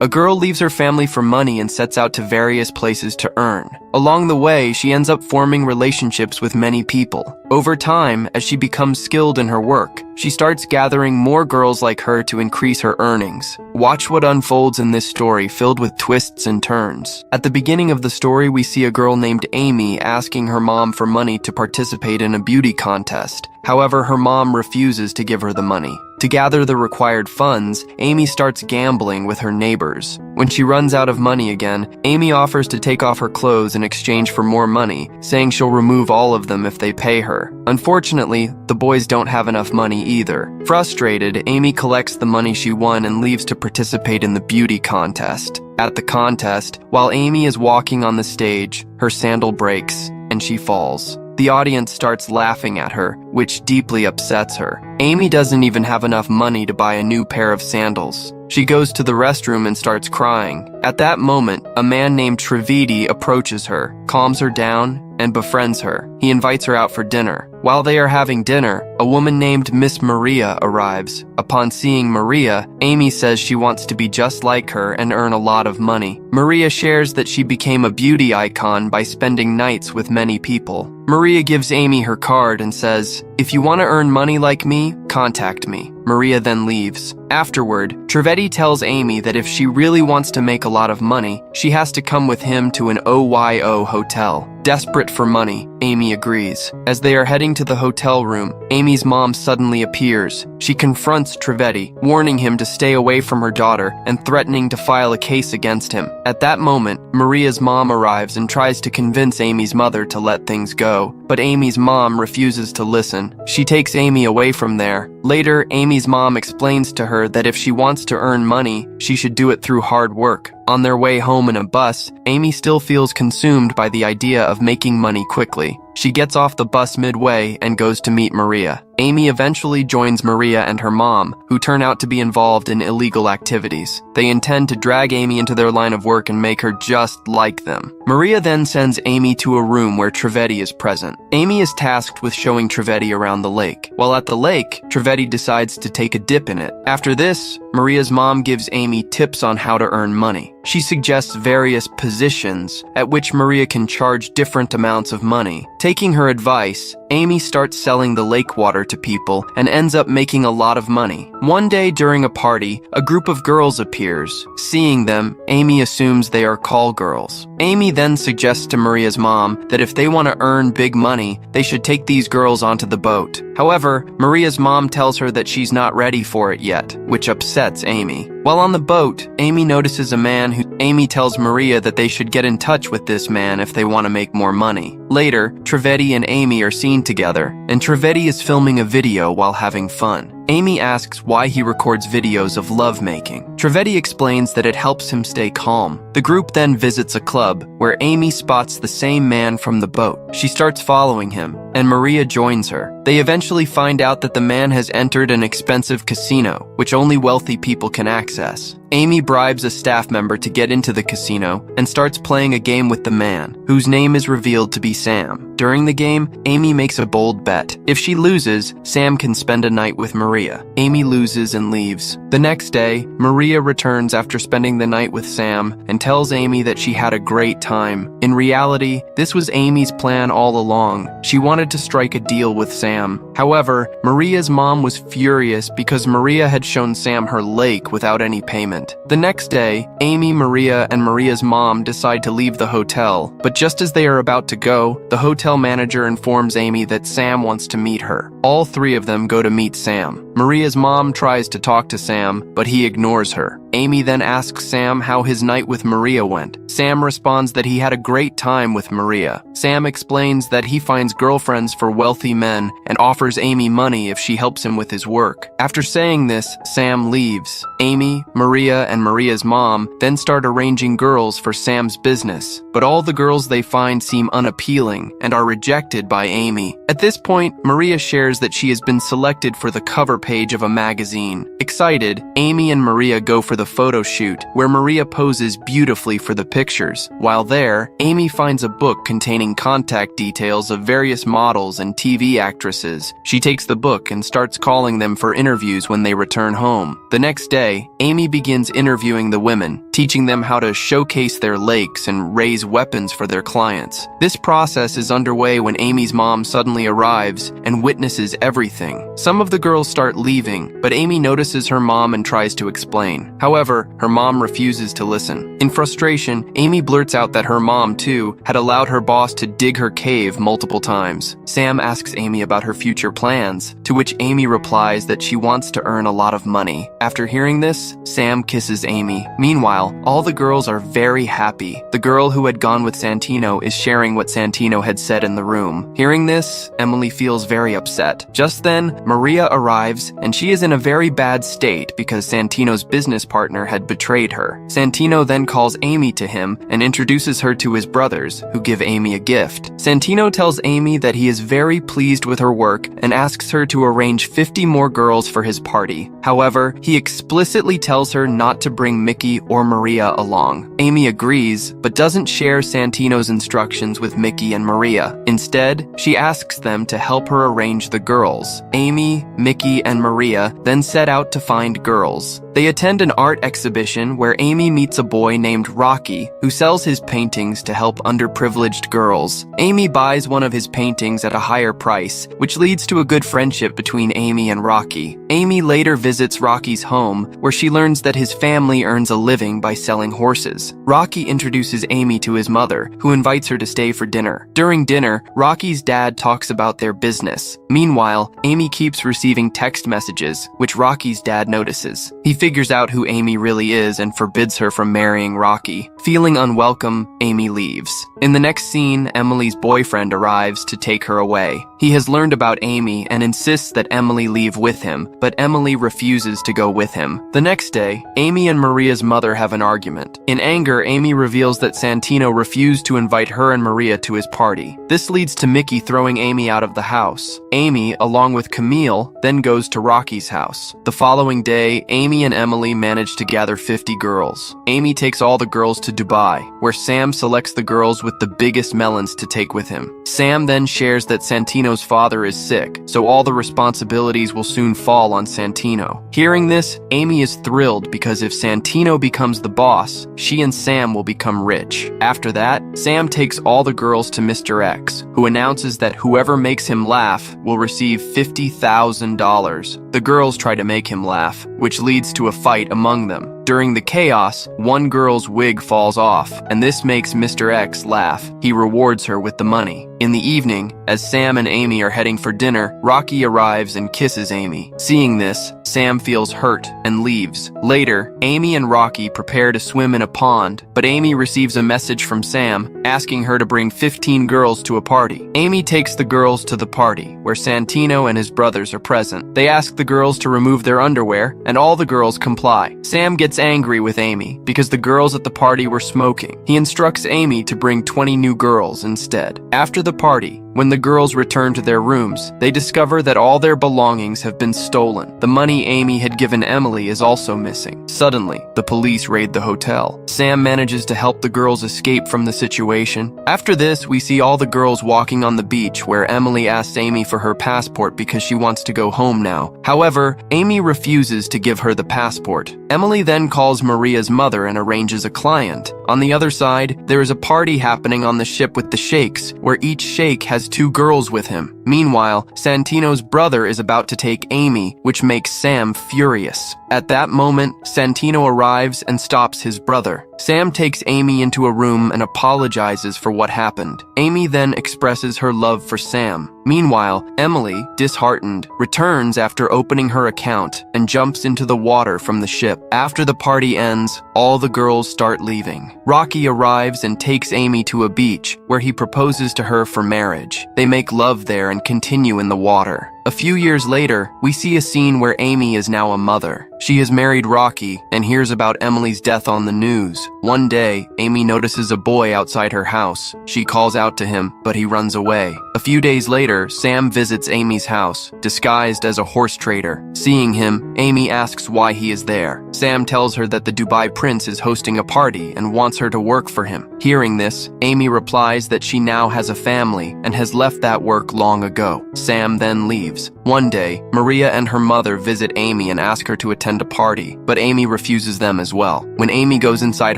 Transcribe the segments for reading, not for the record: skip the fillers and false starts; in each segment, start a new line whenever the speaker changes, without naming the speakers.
A girl leaves her family for money and sets out to various places to earn. Along the way, she ends up forming relationships with many people. Over time, as she becomes skilled in her work, she starts gathering more girls like her to increase her earnings. Watch what unfolds in this story filled with twists and turns. At the beginning of the story, we see a girl named Amy asking her mom for money to participate in a beauty contest. However, her mom refuses to give her the money. To gather the required funds, Amy starts gambling with her neighbors. When she runs out of money again, Amy offers to take off her clothes in exchange for more money, saying she'll remove all of them if they pay her. Unfortunately, the boys don't have enough money either. Frustrated, Amy collects the money she won and leaves to participate in the beauty contest. At the contest, while Amy is walking on the stage, her sandal breaks and she falls. The audience starts laughing at her, which deeply upsets her. Amy doesn't even have enough money to buy a new pair of sandals. She goes to the restroom and starts crying. At that moment, a man named Trivedi approaches her, calms her down, and befriends her. He invites her out for dinner. While they are having dinner, a woman named Miss Maria arrives. Upon seeing Maria, Amy says she wants to be just like her and earn a lot of money. Maria shares that she became a beauty icon by spending nights with many people. Maria gives Amy her card and says, "If you want to earn money like me, contact me." Maria then leaves. Afterward, Trivedi tells Amy that if she really wants to make a lot of money, she has to come with him to an OYO hotel. Desperate for money, Amy agrees. As they are heading to the hotel room, Amy's mom suddenly appears. She confronts Trivedi, warning him to stay away from her daughter and threatening to file a case against him. At that moment, Maria's mom arrives and tries to convince Amy's mother to let things go, but Amy's mom refuses to listen. She takes Amy away from there. Later, Amy's mom explains to her that if she wants to earn money, she should do it through hard work. On their way home in a bus, Amy still feels consumed by the idea of making money quickly. She gets off the bus midway and goes to meet Maria. Amy eventually joins Maria and her mom, who turn out to be involved in illegal activities. They intend to drag Amy into their line of work and make her just like them. Maria then sends Amy to a room where Trivedi is present. Amy is tasked with showing Trivedi around the lake. While at the lake, Trivedi decides to take a dip in it. After this, Maria's mom gives Amy tips on how to earn money. She suggests various positions at which Maria can charge different amounts of money. Taking her advice, Amy starts selling the lake water to people and ends up making a lot of money. One day during a party, a group of girls appears. Seeing them, Amy assumes they are call girls. Amy then suggests to Maria's mom that if they want to earn big money, they should take these girls onto the boat. However, Maria's mom tells her that she's not ready for it yet, which upsets Amy. While on the boat, Amy notices a man who Amy tells Maria that they should get in touch with this man if they want to make more money. Later, Trivedi and Amy are seen together, and Trivedi is filming a video while having fun. Amy asks why he records videos of lovemaking. Trivedi explains that it helps him stay calm. The group then visits a club where Amy spots the same man from the boat. She starts following him, and Maria joins her. They eventually find out that the man has entered an expensive casino, which only wealthy people can access. Amy bribes a staff member to get into the casino and starts playing a game with the man, whose name is revealed to be Sam. During the game, Amy makes a bold bet. If she loses, Sam can spend a night with Maria. Amy loses and leaves. The next day, Maria returns after spending the night with Sam and tells Amy that she had a great time. In reality, this was Amy's plan all along. She wanted to strike a deal with Sam. However, Maria's mom was furious because Maria had shown Sam her lake without any payment. The next day, Amy, Maria, and Maria's mom decide to leave the hotel, but just as they are about to go, the hotel manager informs Amy that Sam wants to meet her. All three of them go to meet Sam. Maria's mom tries to talk to Sam, but he ignores her. Amy then asks Sam how his night with Maria went. Sam responds that he had a great time with Maria. Sam explains that he finds girlfriends for wealthy men and offers Amy money if she helps him with his work. After saying this, Sam leaves. Amy, Maria, and Maria's mom then start arranging girls for Sam's business, but all the girls they find seem unappealing and are rejected by Amy. At this point, Maria shares that she has been selected for the cover page of a magazine. Excited, Amy and Maria go for the photo shoot, where Maria poses beautifully for the pictures. While there, Amy finds a book containing contact details of various models and TV actresses actresses. She takes the book and starts calling them for interviews when they return home. The next day, Amy begins interviewing the women, teaching them how to showcase their lakes and raise weapons for their clients. This process is underway when Amy's mom suddenly arrives and witnesses everything. Some of the girls start leaving, but Amy notices her mom and tries to explain. However, her mom refuses to listen. In frustration, Amy blurts out that her mom, too, had allowed her boss to dig her cave multiple times. Sam asks Amy about her future plans, to which Amy replies that she wants to earn a lot of money. After hearing this, Sam kisses Amy. Meanwhile, all the girls are very happy. The girl who had gone with Santino is sharing what Santino had said in the room. Hearing this, Emily feels very upset. Just then, Maria arrives, and she is in a very bad state because Santino's business partner had betrayed her. Santino then calls Amy to him and introduces her to his brothers, who give Amy a gift. Santino tells Amy that he is very pleased with her work and asks her to arrange 50 more girls for his party. However, he explicitly tells her not to bring Mickey or Maria along. Amy agrees, but doesn't share Santino's instructions with Mickey and Maria. Instead, she asks them to help her arrange the girls. Amy, Mickey, and Maria then set out to find girls. They attend an art exhibition where Amy meets a boy named Rocky, who sells his paintings to help underprivileged girls. Amy buys one of his paintings at a higher price, which leads to a good friendship between Amy and Rocky. Amy later visits Rocky's home, where she learns that his family earns a living by selling horses. Rocky introduces Amy to his mother, who invites her to stay for dinner. During dinner, Rocky's dad talks about their business. Meanwhile, Amy keeps receiving text messages, which Rocky's dad notices. He figures out who Amy really is and forbids her from marrying Rocky. Feeling unwelcome, Amy leaves. In the next scene, Emily's boyfriend arrives to take her away. He has learned about Amy and insists that Emily leave with him, but Emily refuses to go with him. The next day, Amy and Maria's mother have an argument. In anger, Amy reveals that Santino refused to invite her and Maria to his party. This leads to Mickey throwing Amy out of the house. Amy, along with Camille, then goes to Rocky's house. The following day, Amy and Emily manage to gather 50 girls. Amy takes all the girls to Dubai, where Sam selects the girls with the biggest melons to take with him. Sam then shares that Santino's father is sick, so all the responsibilities will soon fall on Santino. Hearing this, Amy is thrilled because if Santino becomes the boss, she and Sam will become rich. After that, Sam takes all the girls to Mr. X, who announces that whoever makes him laugh will receive $50,000. The girls try to make him laugh, which leads to a fight among them. During the chaos, one girl's wig falls off, and this makes Mr. X laugh. He rewards her with the money. In the evening, as Sam and Amy are heading for dinner, Rocky arrives and kisses Amy. Seeing this, Sam feels hurt and leaves. Later, Amy and Rocky prepare to swim in a pond, but Amy receives a message from Sam asking her to bring 15 girls to a party. Amy takes the girls to the party, where Santino and his brothers are present. They ask the girls to remove their underwear, and all the girls comply. Sam gets angry with Amy because the girls at the party were smoking. He instructs Amy to bring 20 new girls instead. After the party, when the girls return to their rooms, they discover that all their belongings have been stolen. The money Amy had given Emily is also missing. Suddenly, the police raid the hotel. Sam manages to help the girls escape from the situation. After this, we see all the girls walking on the beach where Emily asks Amy for her passport because she wants to go home now. However, Amy refuses to give her the passport. Emily then calls Maria's mother and arranges a client. On the other side, there is a party happening on the ship with the sheikhs, where each sheikh has 2 girls with him. Meanwhile, Santino's brother is about to take Amy, which makes Sam furious. At that moment, Santino arrives and stops his brother. Sam takes Amy into a room and apologizes for what happened. Amy then expresses her love for Sam. Meanwhile, Emily, disheartened, returns after opening her account and jumps into the water from the ship. After the party ends, all the girls start leaving. Rocky arrives and takes Amy to a beach where he proposes to her for marriage. They make love there and continue in the water. A few years later, we see a scene where Amy is now a mother. She has married Rocky and hears about Emily's death on the news. One day, Amy notices a boy outside her house. She calls out to him, but he runs away. A few days later, Sam visits Amy's house, disguised as a horse trader. Seeing him, Amy asks why he is there. Sam tells her that the Dubai prince is hosting a party and wants her to work for him. Hearing this, Amy replies that she now has a family and has left that work long ago. Sam then leaves. One day, Maria and her mother visit Amy and ask her to attend a party, but Amy refuses them as well. When Amy goes inside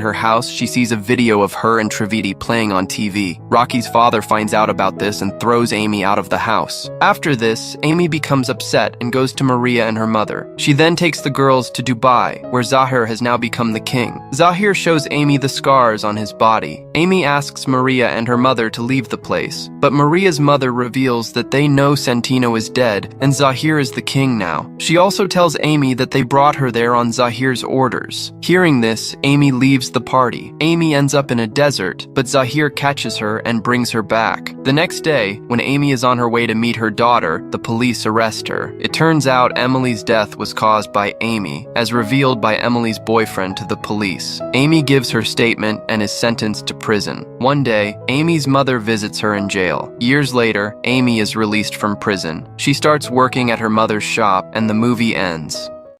her house, she sees a video of her and Trivedi playing on TV. Rocky's father finds out about this and throws Amy out of the house. After this, Amy becomes upset and goes to Maria and her mother. She then takes the girls to Dubai, where Zahir has now become the king. Zahir shows Amy the scars on his body. Amy asks Maria and her mother to leave the place, but Maria's mother reveals that they know Santino is dead and Zahir is the king now. She also tells Amy that they brought her there on Zahir's orders. Hearing this, Amy leaves the party. Amy ends up in a desert, but Zahir catches her and brings her back. The next day, when Amy is on her way to meet her daughter, the police arrest her. It turns out Emily's death was caused by Amy, as revealed by Emily's boyfriend to the police. Amy gives her statement and is sentenced to prison. One day, Amy's mother visits her in jail. Years later, Amy is released from prison. She starts working at her mother's shop and the movie ends.